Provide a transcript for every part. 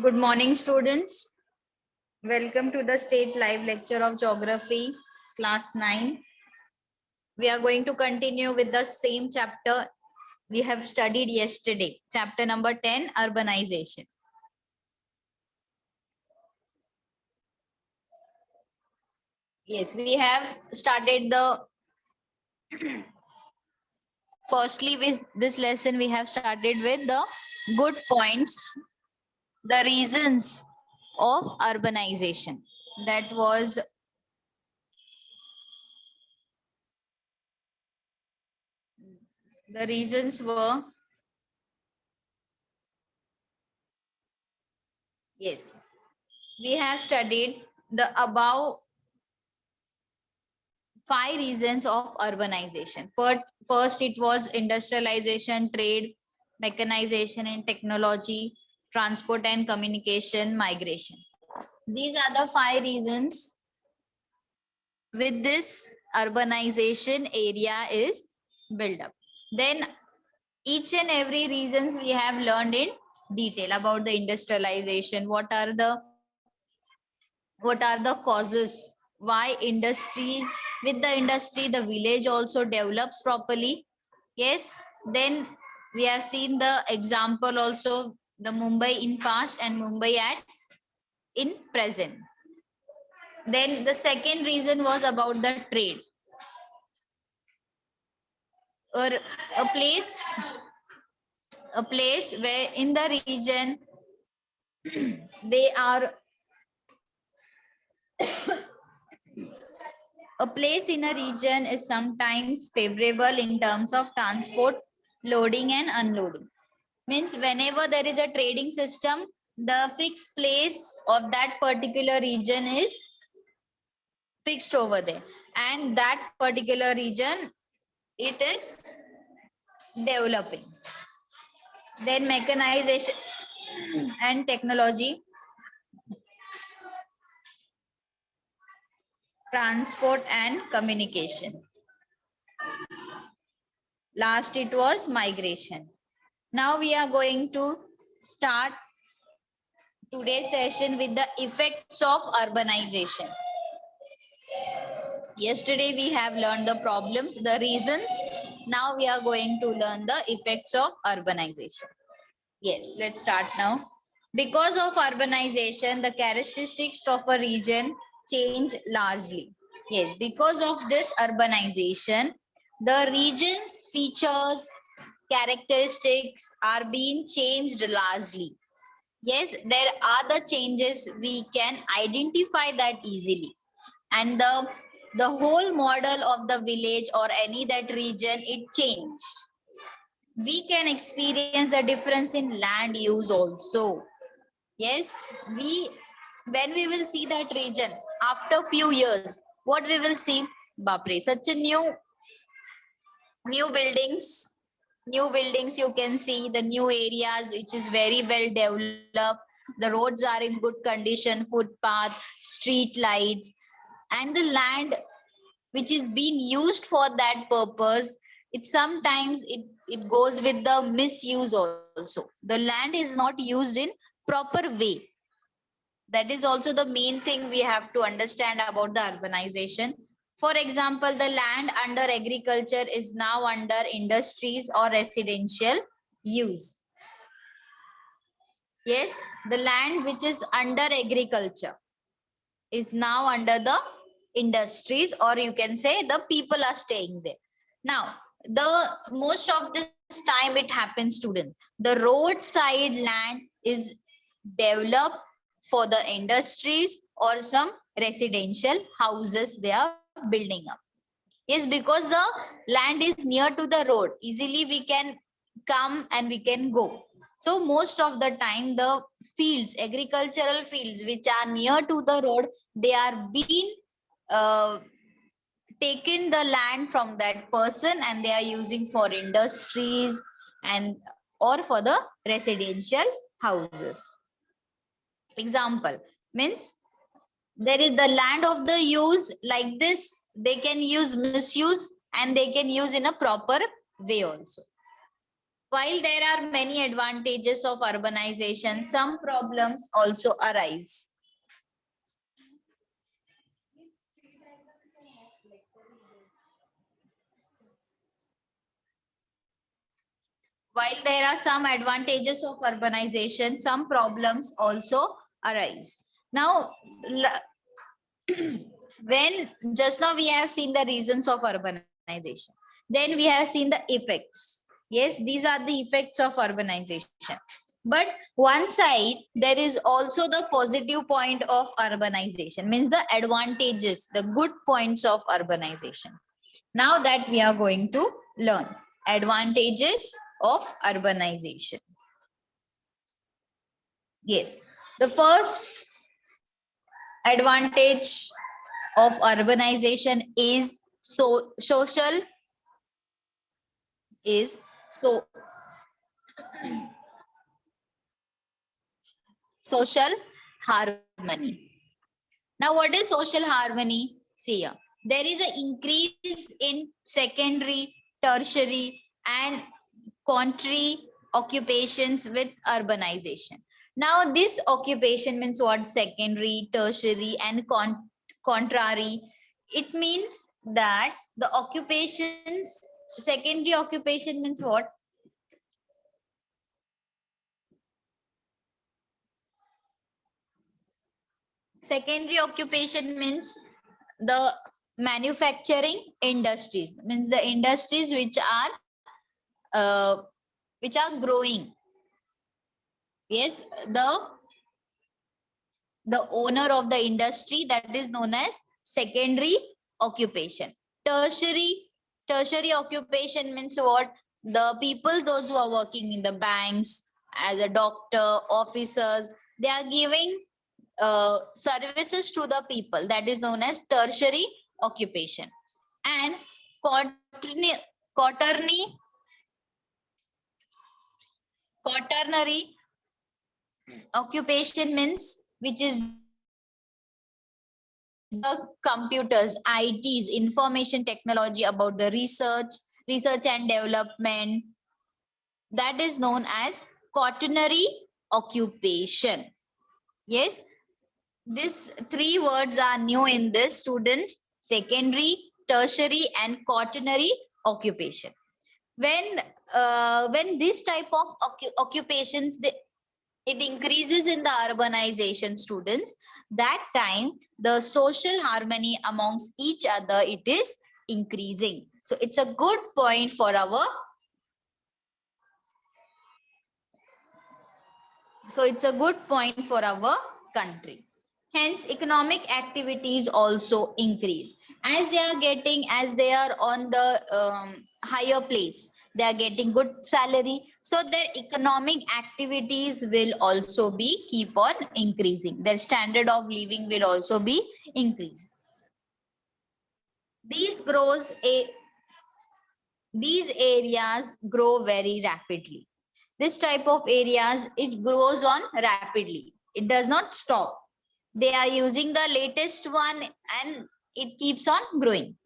Good morning, students. Welcome to the state live lecture of geography, class 9. We are going to continue with the same chapter we have studied yesterday, chapter number 10, urbanization. Yes, we have started the firstly with this lesson we have started with the good points, the reasons of urbanization. That was the reasons were, yes, we have studied the above 5 reasons of urbanization. First, it was industrialization, trade, mechanization and technology, transport and communication, migration. These are the 5 reasons with this urbanization area is built up. Then each and every reasons we have learned in detail about the industrialization. What are the causes? Why industries, with the industry the village also develops properly? Yes. Then we have seen the example also, the Mumbai in past and Mumbai at in present. Then the second reason was about the trade, or a place where in the region they are a place in a region is sometimes favorable in terms of transport, loading and unloading. Means whenever there is a trading system, the fixed place of that particular region is fixed over there, and that particular region, it is developing. Then mechanization and technology, transport and communication. Last, it was migration. Now we are going to start today's session with the effects of urbanization. Yesterday we have learned the problems, the reasons. Now we are going to learn the effects of urbanization. Yes, let's start now. Because of urbanization, the characteristics of a region change largely. Yes, because of this urbanization, the region's features, characteristics are being changed largely. Yes, there are the changes, we can identify that easily. And the whole model of the village or any that region, it changed. We can experience the difference in land use also. Yes, when we will see that region after few years, what we will see? Bapre, such a new buildings you can see, the new areas which is very well developed, the roads are in good condition, footpath, street lights, and the land which is being used for that purpose, it sometimes it goes with the misuse also. The land is not used in proper way. That is also the main thing we have to understand about the urbanization. For example, the land under agriculture is now under industries or residential use. Yes, the land which is under agriculture is now under the industries, or you can say the people are staying there. Now, the most of this time it happens, students, the roadside land is developed for the industries or some residential houses they are building up. Yes, because the land is near to the road, easily we can come and we can go. So most of the time the fields, agricultural fields which are near to the road, they are being taken the land from that person and they are using for industries and or for the residential houses. Example means there is the land of the use like this, they can use misuse and they can use in a proper way also. While there are many advantages of urbanization, some problems also arise. While there are some advantages of urbanization, some problems also arise. Now, when just now we have seen the reasons of urbanization, then we have seen the effects. Yes, these are the effects of urbanization. But one side, there is also the positive point of urbanization, means the advantages, the good points of urbanization. Now that we are going to learn advantages of urbanization. Yes, the first advantage of urbanization is social is so social harmony. Now, what is social harmony? See here, there is an increase in secondary, tertiary, and contrary occupations with urbanization. Now, this occupation means what? Secondary, tertiary, and contrary. It means that the occupations, secondary occupation means what? Secondary occupation means the manufacturing industries, means the industries which are growing. Yes, the owner of the industry, that is known as secondary occupation. Tertiary occupation means what? The people, those who are working in the banks as a doctor, officers, they are giving services to the people, that is known as tertiary occupation. And quaternary occupation means which is the computers, ITs, information technology, about the research and development, that is known as quaternary occupation. Yes, these three words are new in this, students: secondary, tertiary, and quaternary occupation. When this type of occupations it increases in the urbanization, students, that time the social harmony amongst each other, it is increasing. So it's a good point for our country. Hence, economic activities also increase as they are on the higher place. They are getting good salary, so their economic activities will also be keep on increasing. Their standard of living will also be increased. These areas grow very rapidly. This type of areas, it grows on rapidly. It does not stop. They are using the latest one and it keeps on growing.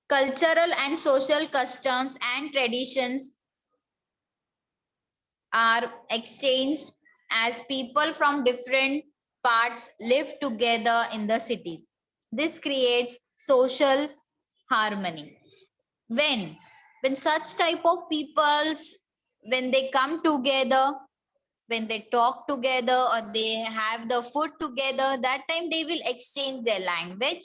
Cultural and social customs and traditions are exchanged as people from different parts live together in the cities. This creates social harmony. When such type of peoples, when they come together, when they talk together or they have the food together, that time they will exchange their language,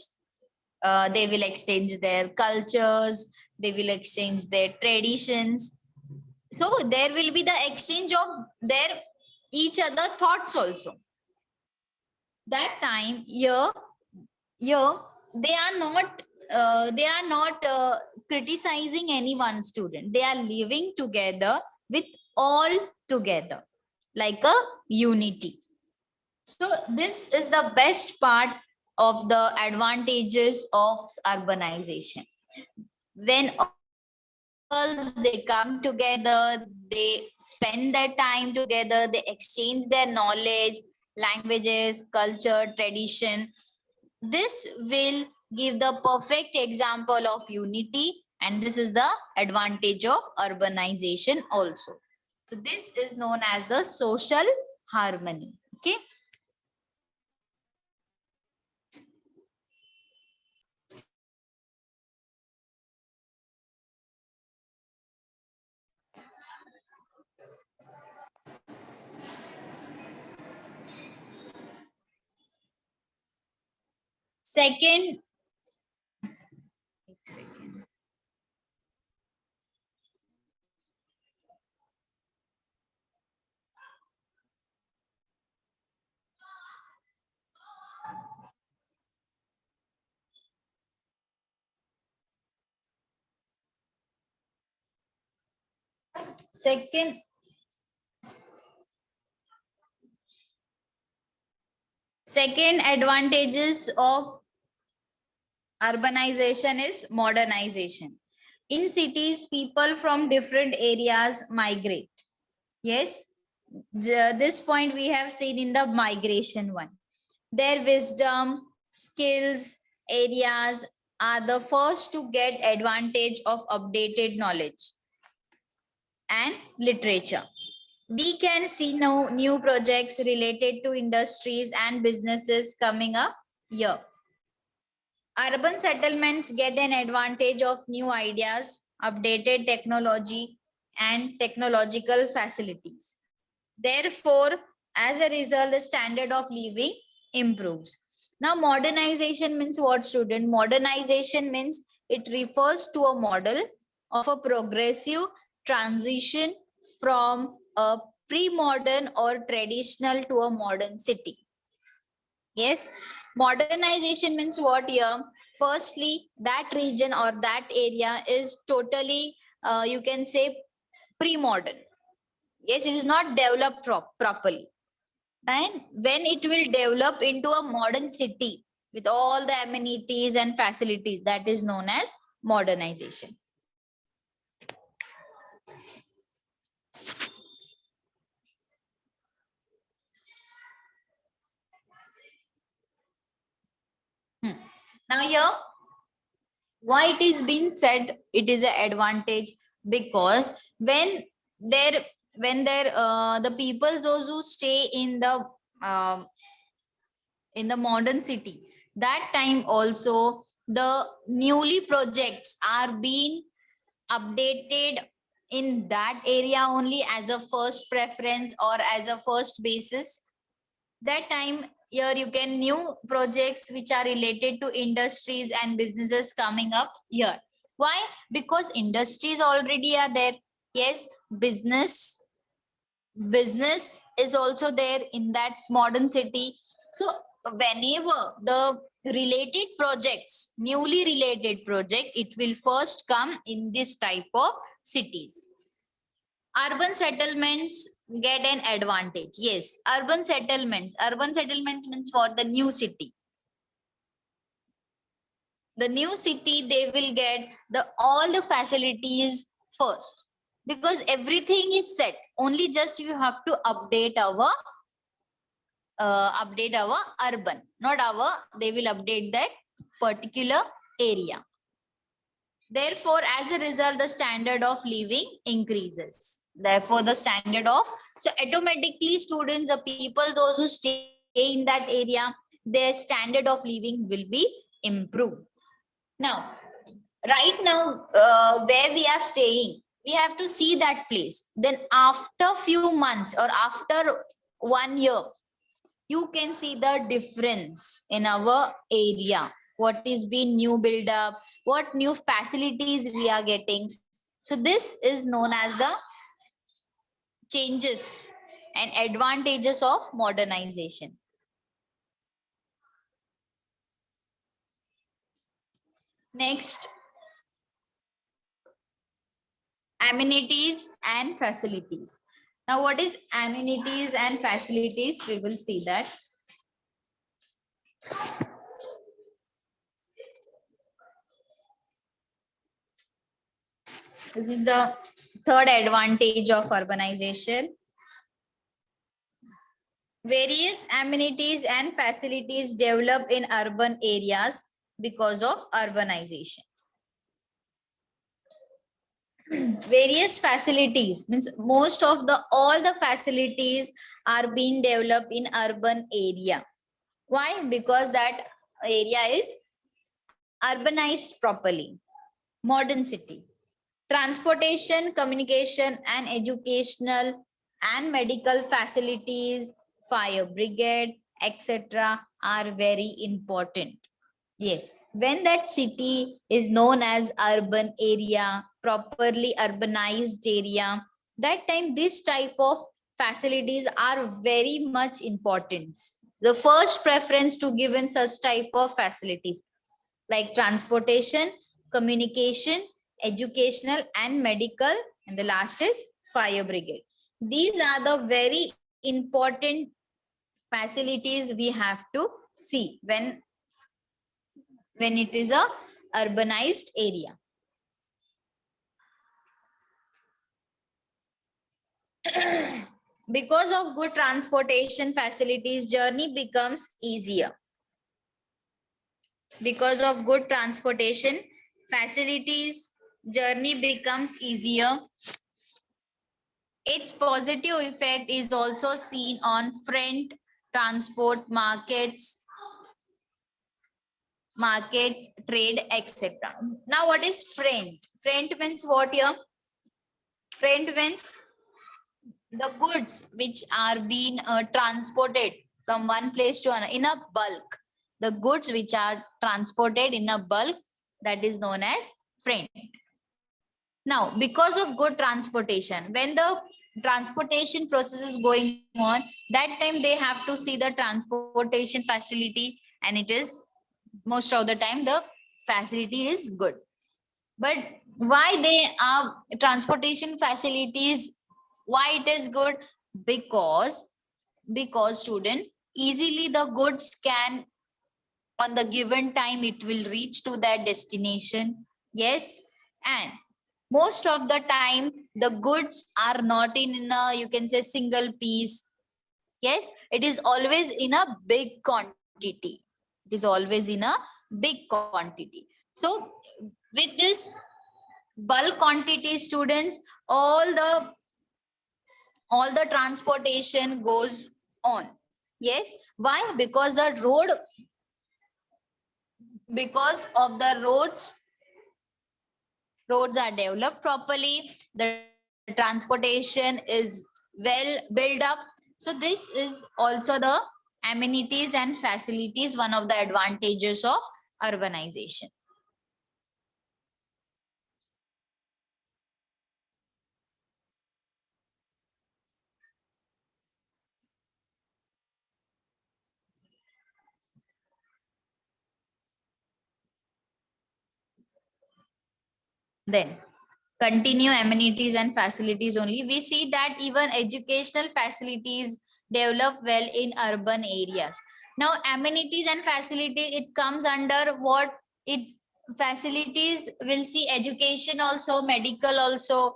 they will exchange their cultures, they will exchange their traditions. So there will be the exchange of their each other thoughts also. That time here they are not criticizing any one student. They are living together with all together like a unity. So this is the best part of the advantages of urbanization. When peoples they come together, they spend their time together, they exchange their knowledge, languages, culture, tradition. This will give the perfect example of unity, and this is the advantage of urbanization also. So this is known as the social harmony. Okay. Second, second. Second, second advantages of urbanization is modernization. In cities, people from different areas migrate. Yes, this point we have seen in the migration one. Their wisdom, skills, areas are the first to get advantage of updated knowledge and literature. We can see now new projects related to industries and businesses coming up here. Urban settlements get an advantage of new ideas, updated technology, and technological facilities. Therefore, as a result, the standard of living improves. Now, modernization means what, student? Modernization means it refers to a model of a progressive transition from a pre-modern or traditional to a modern city. Yes, modernization means what here? Firstly, that region or that area is totally, you can say, pre-modern. Yes, it is not developed properly. And when it will develop into a modern city with all the amenities and facilities, that is known as modernization. Now here, why it is being said it is an advantage? Because there when the people, those who stay uh, in the modern city, that time also the newly projects are being updated in that area only as a first preference or as a first basis. That time here you can new projects which are related to industries and businesses coming up here. Why? Because industries already are there. Yes, business is also there in that modern city. So whenever the related projects, newly related project, it will first come in this type of cities. Urban settlements get an advantage. Yes, urban settlements means for the new city. The new city, they will get the all the facilities first, because everything is set, only just you have to update our urban, not our, they will update that particular area. Therefore, as a result, the standard of living increases. Therefore, the standard of, so automatically students, the people, those who stay in that area, their standard of living will be improved. Now, right now, where we are staying, we have to see that place. Then after few months or after 1 year, you can see the difference in our area. What is being new build up, what new facilities we are getting. So this is known as the changes and advantages of modernization. Next, amenities and facilities. Now, what is amenities and facilities? We will see that. This is the third advantage of urbanization. Various amenities and facilities develop in urban areas because of urbanization. Various facilities means most of the all the facilities are being developed in urban area. Why? Because that area is urbanized properly. Modern city. Transportation, communication, and educational and medical facilities, fire brigade, etc. are very important. Yes, when that city is known as urban area, properly urbanized area, that time this type of facilities are very much important. The first preference to given such type of facilities like transportation, communication, educational and medical, and the last is fire brigade. These are the very important facilities we have to see when it is a urbanized area. Because of good transportation facilities, journey becomes easier. Because of good transportation facilities, journey becomes easier. Its positive effect is also seen on freight transport, markets, trade, etc. Now, what is freight? Freight means what here? Freight means the goods which are being transported from one place to another in a bulk. The goods which are transported in a bulk, that is known as freight. Now, because of good transportation, when the transportation process is going on, that time they have to see the transportation facility, and it is most of the time the facility is good. But why they are transportation facilities, why it is good? Because student, easily the goods can on the given time it will reach to their destination. Yes, and most of the time the goods are not in a, you can say, single piece. Yes, it is always in a big quantity. It is always in a big quantity. So with this bulk quantity, students, all the transportation goes on. Yes, why? Because the road, because of the roads are developed properly, the transportation is well built up. So this is also the amenities and facilities, one of the advantages of urbanization. Then continue amenities and facilities only. We see that even educational facilities develop well in urban areas. Now amenities and facility, it comes under what? It facilities will see education also, medical also,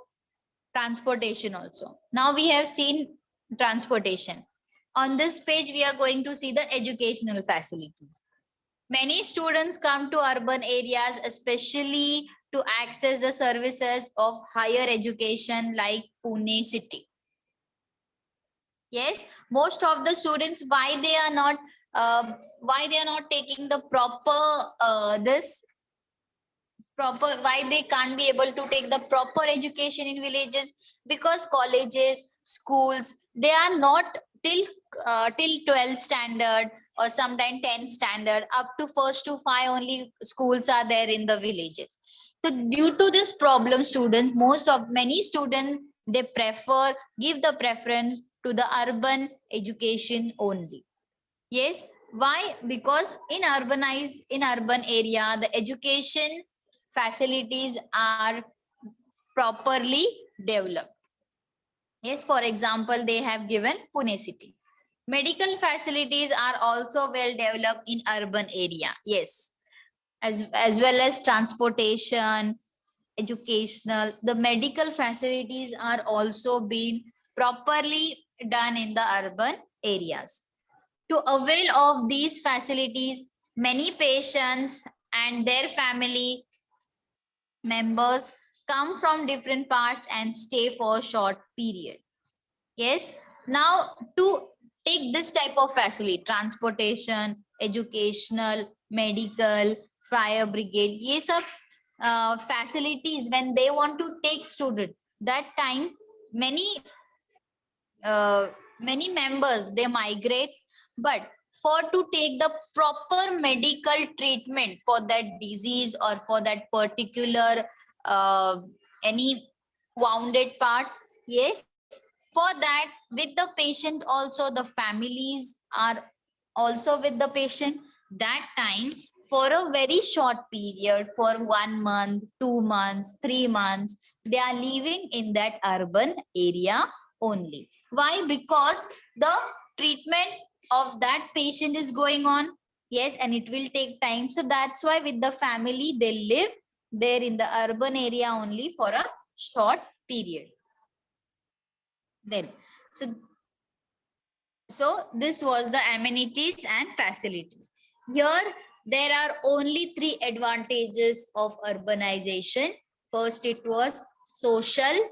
transportation also. Now we have seen transportation. On this page we are going to see the educational facilities. Many students come to urban areas especially to access the services of higher education like Pune city. Yes, most of the students, why they are not taking the why they can't be able to take the proper education in villages? Because colleges, schools, they are not till 12th standard or sometime 10th standard. Up to first to 5 only schools are there in the villages. So due to this problem, students, many students, they give the preference to the urban education only. Yes, why? Because in urban area, the education facilities are properly developed. Yes, for example, they have given Pune city. Medical facilities are also well developed in urban area. Yes, as well as transportation, educational, the medical facilities are also being properly done in the urban areas. To avail of these facilities, many patients and their family members come from different parts and stay for a short period. Yes. Now, to take this type of facility, transportation, educational, medical, fire brigade, ये सब facilities, when they want to take student, that time many many members they migrate, but for to take the proper medical treatment for that disease or for that particular any wounded part, yes, for that with the patient also, the families are also with the patient, that time for a very short period, for 1 month, 2 months, 3 months, they are living in that urban area only. Why? Because the treatment of that patient is going on, yes, and it will take time. So that's why with the family they live there in the urban area only for a short period. Then so this was the amenities and facilities. Here there are only three advantages of urbanization. First, it was social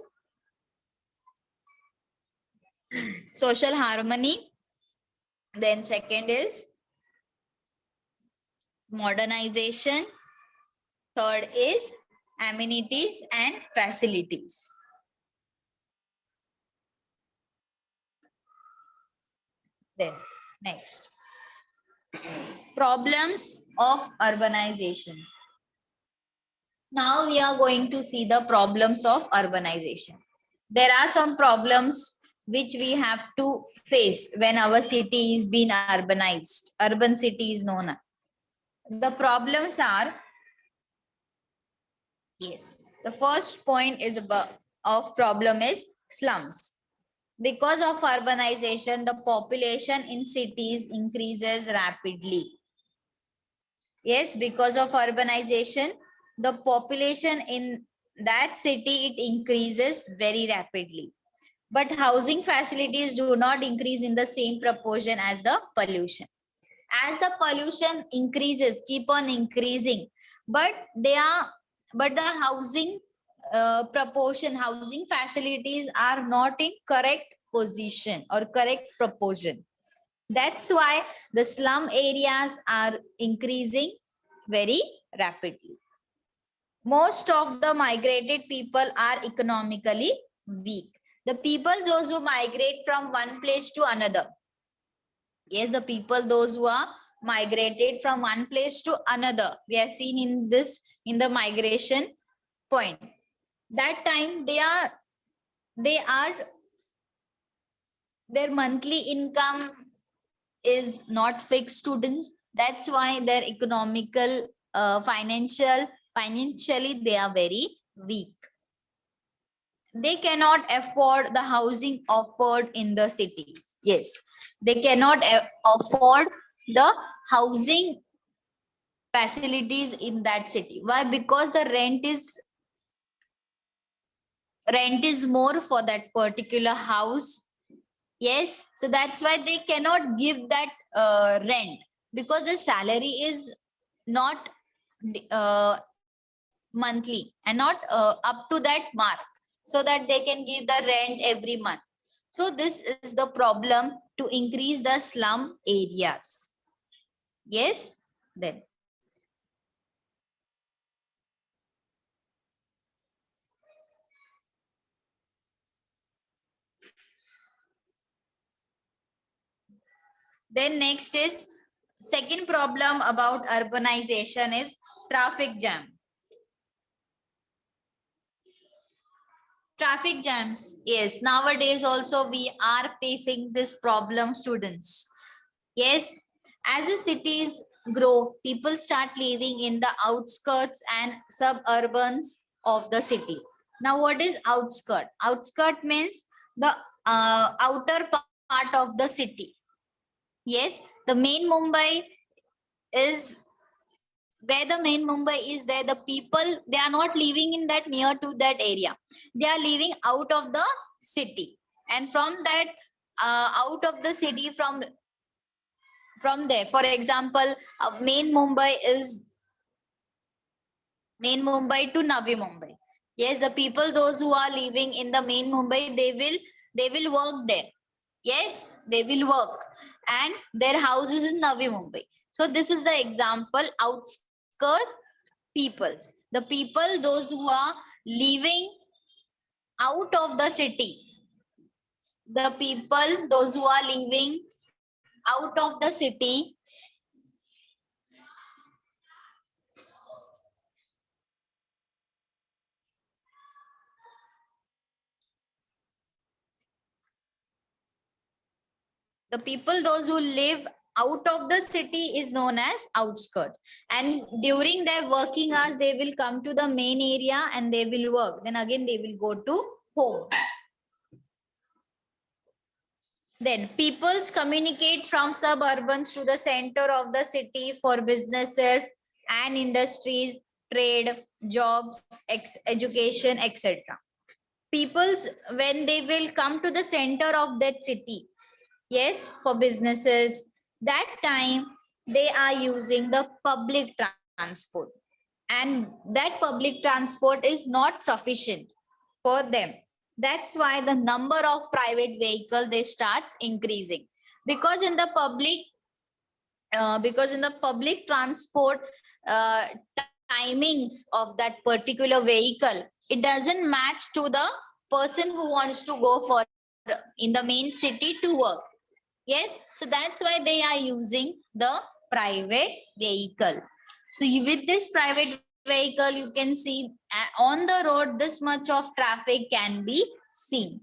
harmony. Then second is modernization. Third is amenities and facilities. Then next, problems of urbanization. Now we are going to see the problems of urbanization. There are some problems which we have to face when our city is being urbanized. Urban city is known. The problems are, yes, the first point is about of problem is slums. Because of urbanization, the population in cities increases rapidly. Yes, because of urbanization, the population in that city, it increases very rapidly. But housing facilities do not increase in the same proportion as the pollution. As the pollution increases, keep on increasing, but the housing proportion, housing facilities are not in correct position or correct proportion. That's why the slum areas are increasing very rapidly. Most of the migrated people are economically weak. The people, those who migrate from one place to another. Yes, the people, those who are migrated from one place to another. We have seen in this, in the migration point. That time their monthly income is not fixed, students. That's why their economical, financially, they are very weak. They cannot afford the housing offered in the cities. Yes, they cannot afford the housing facilities in that city. Why? Because the rent is more for that particular house. Yes, so that's why they cannot give that rent, because the salary is not monthly and not up to that mark, so that they can give the rent every month. So this is the problem to increase the slum areas. Yes, then next is second problem about urbanization is traffic jam. Traffic jams. Yes, nowadays also we are facing this problem, students. Yes, as the cities grow, people start living in the outskirts and suburbans of the city. Now, what is outskirt? Outskirt means the outer part of the city. Yes, the main Mumbai is where the main Mumbai is there, the people, they are not living in that near to that area. They are living out of the city. And from that, out of the city, from there, for example, main Mumbai is main Mumbai to Navi Mumbai. Yes, the people, those who are living in the main Mumbai, they will work there. Yes, they will work, and their house is in Navi Mumbai. So this is the example, outskirt peoples. The people, those who are living out of the city. The people, those who are living out of the city, the people, those who live out of the city is known as outskirts. And during their working hours, they will come to the main area and they will work. Then again, they will go to home. Then peoples communicate from suburbans to the center of the city for businesses and industries, trade, jobs, education, etc. Peoples, when they will come to the center of that city, yes, for businesses, that time they are using the public transport. And that public transport is not sufficient for them. That's why the number of private vehicle they starts increasing, because in the public transport, uh, timings of that particular vehicle, it doesn't match to the person who wants to go for in the main city to work. Yes, so that's why they are using the private vehicle. So with this private vehicle, you can see on the road, this much of traffic can be seen.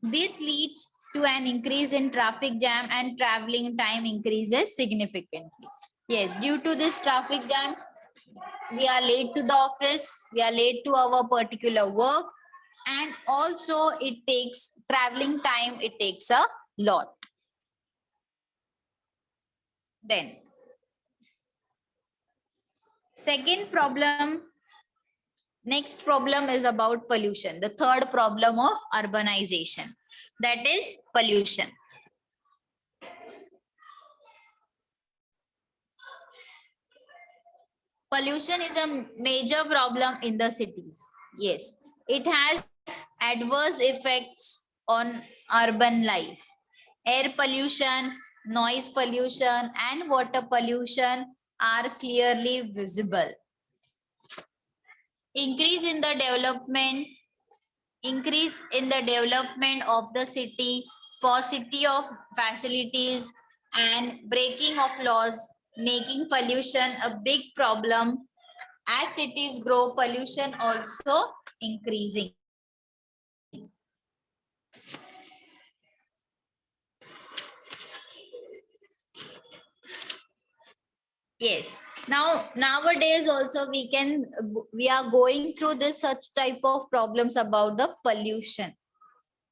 This leads to an increase in traffic jam and traveling time increases significantly. Yes, due to this traffic jam, we are late to the office, we are late to our particular work, and also it takes traveling time, it takes a lot. Then, second problem, next problem is about pollution. The third problem of urbanization, that is pollution. Pollution is a major problem in the cities. Yes, it has adverse effects on urban life. Air pollution, noise pollution, and water pollution are clearly visible. Increase in the development of the city, paucity of facilities, and breaking of laws, making pollution a big problem. As cities grow, pollution also increasing. Yes. Now, nowadays also we are going through this such type of problems about the pollution.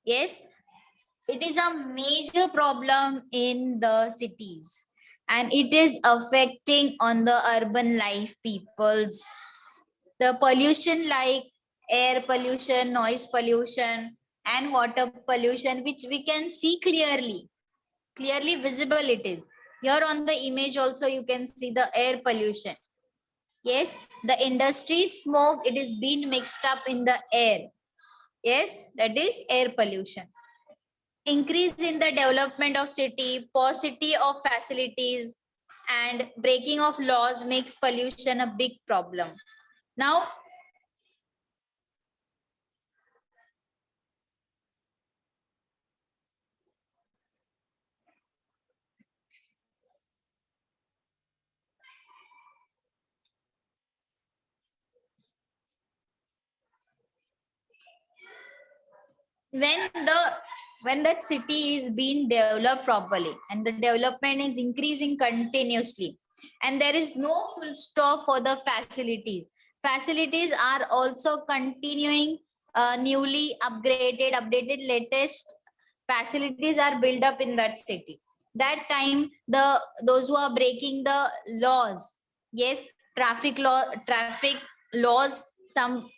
Yes, it is a major problem in the cities, and it is affecting on the urban life peoples. The pollution like air pollution, noise pollution, and water pollution, which we can see clearly visible it is. Here on the image also you can see the air pollution. Yes, the industry smoke, it is being mixed up in the air. Yes, that is air pollution. Increase in the development of city, paucity of facilities, and breaking of laws makes pollution a big problem. Now, when that city is being developed properly and the development is increasing continuously, and there is no full stop for the facilities are also continuing, newly updated latest facilities are built up in that city. That time, those who are breaking the laws, Yes, traffic laws, some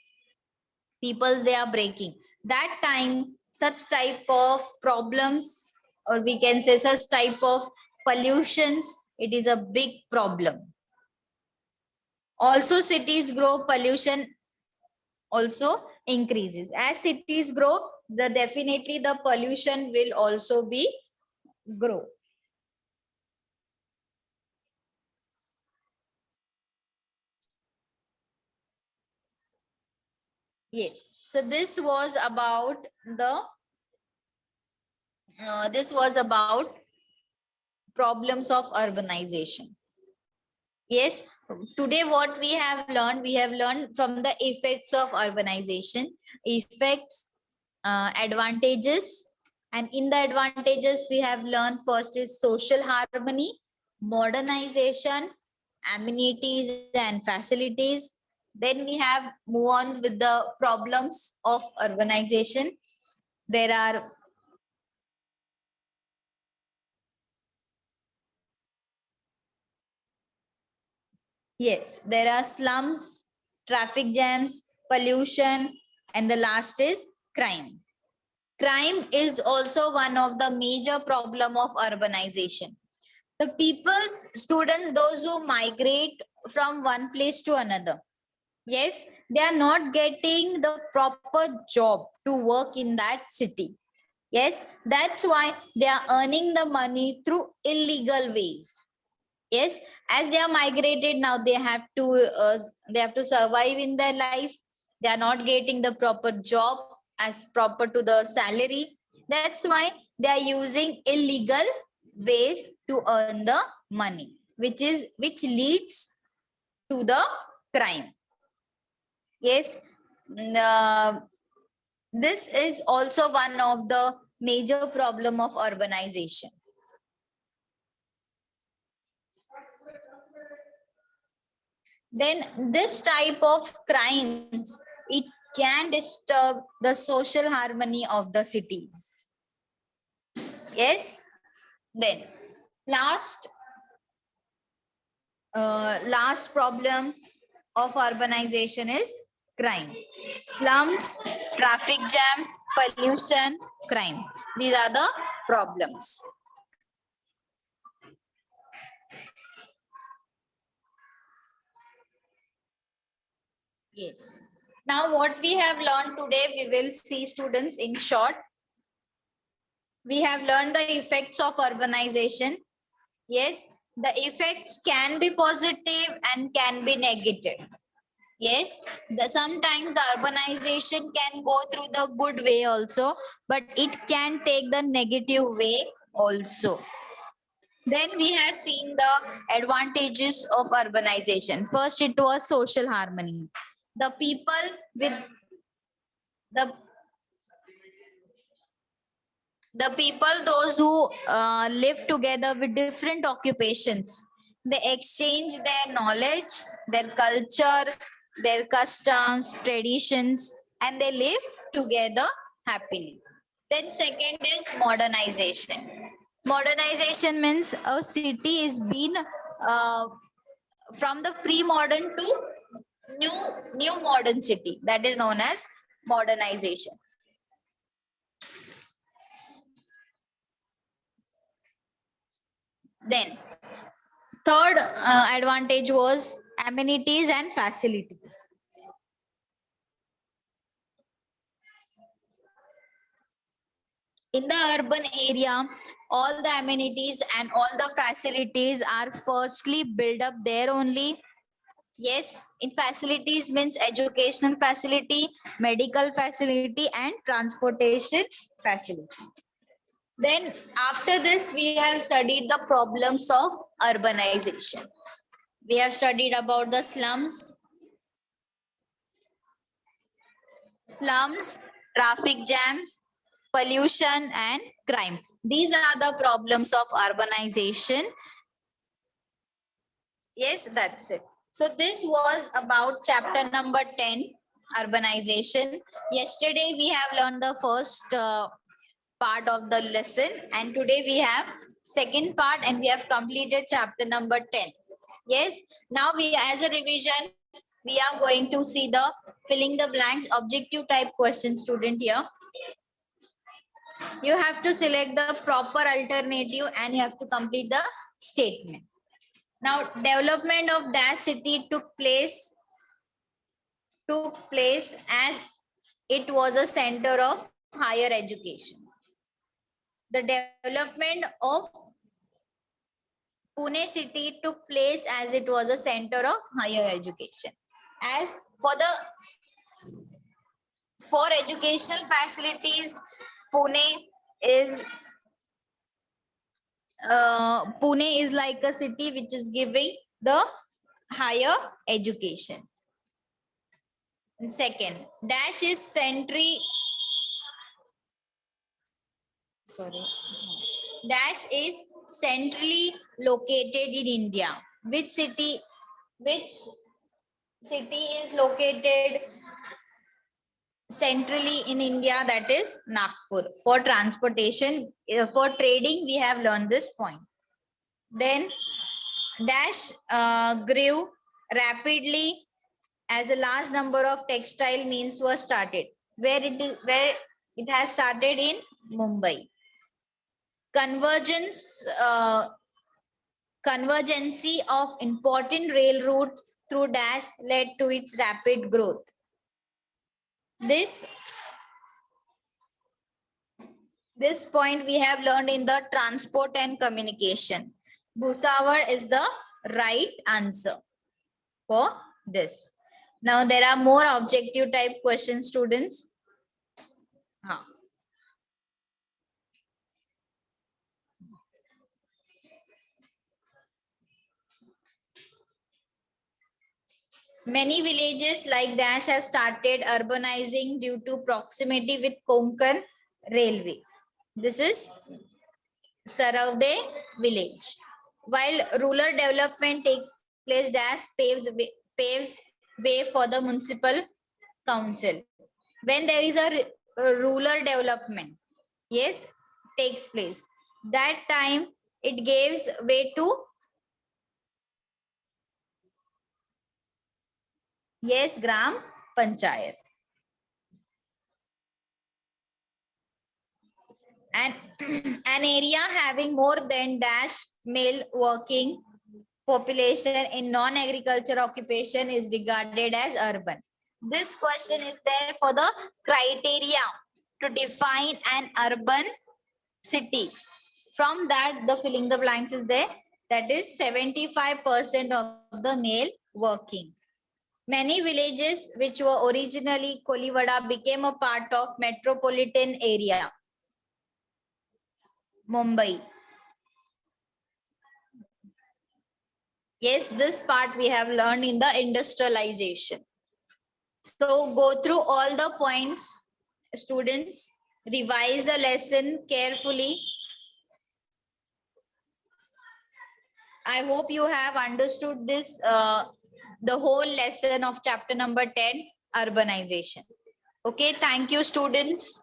peoples they are breaking. That time, such type of problems, or we can say such type of pollutions, it is a big problem. Also, cities grow, pollution also increases. As cities grow, the definitely the pollution will also be grow. Yes. So this was about problems of urbanization. Yes, today what we have learned from the effects of urbanization, effects, advantages, and in the advantages we have learned first is social harmony, modernization, amenities and facilities. Then we have move on with the problems of urbanization. There are, yes, there are slums, traffic jams, pollution, and the last is crime. Crime is also one of the major problem of urbanization. The people's students, those who migrate from one place to another, yes, they are not getting the proper job to work in that city. Yes, that's why they are earning the money through illegal ways. Yes, as they are migrated now, they have to survive in their life. They are not getting the proper job as proper to the salary. That's why they are using illegal ways to earn the money, which leads to the crime. Yes, this is also one of the major problem of urbanization. Then this type of crimes, it can disturb the social harmony of the cities. Yes. Then last last problem of urbanization is crime. Slums, traffic jam, pollution, crime. These are the problems. Yes. Now what we have learned today, we will see students in short. We have learned the effects of urbanization. Yes, the effects can be positive and can be negative. Yes, sometimes the urbanization can go through the good way also, but it can take the negative way also. Then we have seen the advantages of urbanization. First, it was social harmony. The people with the the people, those who live together with different occupations, they exchange their knowledge, their culture, their customs, traditions, and they live together happily. Then second is modernization. Modernization means a city is been uh, from the pre-modern to new new modern city, that is known as modernization. Then third advantage was amenities and facilities. In the urban area, all the amenities and all the facilities are firstly built up there only. Yes, in facilities means educational facility, medical facility, and transportation facility. Then after this, we have studied the problems of urbanization. We have studied about the slums, traffic jams, pollution, and crime. These are the problems of urbanization. Yes, that's it. So this was about chapter number 10, urbanization. Yesterday we have learned the first part of the lesson, and today we have second part, and we have completed chapter number 10. Yes. Now we, as a revision, we are going to see the filling the blanks objective type question, student. Here you have to select the proper alternative and you have to complete the statement. Now, development of dash city took place as it was a center of higher education. The development of Pune city took place as it was a center of higher education. As for educational facilities, Pune is Pune is like a city which is giving the higher education. And second, dash is dash is centrally located in India. Which city is located centrally in India? That is Nagpur. For transportation, for trading, we have learned this point. Then dash grew rapidly as a large number of textile mills were started. Where it has started in Mumbai. Convergency of important railroads through dash led to its rapid growth. This point we have learned in the transport and communication. Bhusawal is the right answer for this. Now there are more objective type questions, students. Many villages like Dash have started urbanizing due to proximity with Konkan railway. This is Saravde village. While rural development takes place, Dash paves way for the municipal council. When there is a rural development, yes, takes place. That time it gives way to, yes, Gram Panchayat. And an area having more than dash male working population in non-agriculture occupation is regarded as urban. This question is there for the criteria to define an urban city. From that, the filling the blanks is there. That is 75% of the male working. Many villages which were originally Kolivada became a part of metropolitan area. Mumbai. Yes, this part we have learned in the industrialization. So go through all the points, students. Revise the lesson carefully. I hope you have understood this, the whole lesson of chapter number 10, urbanization. Okay, thank you, students.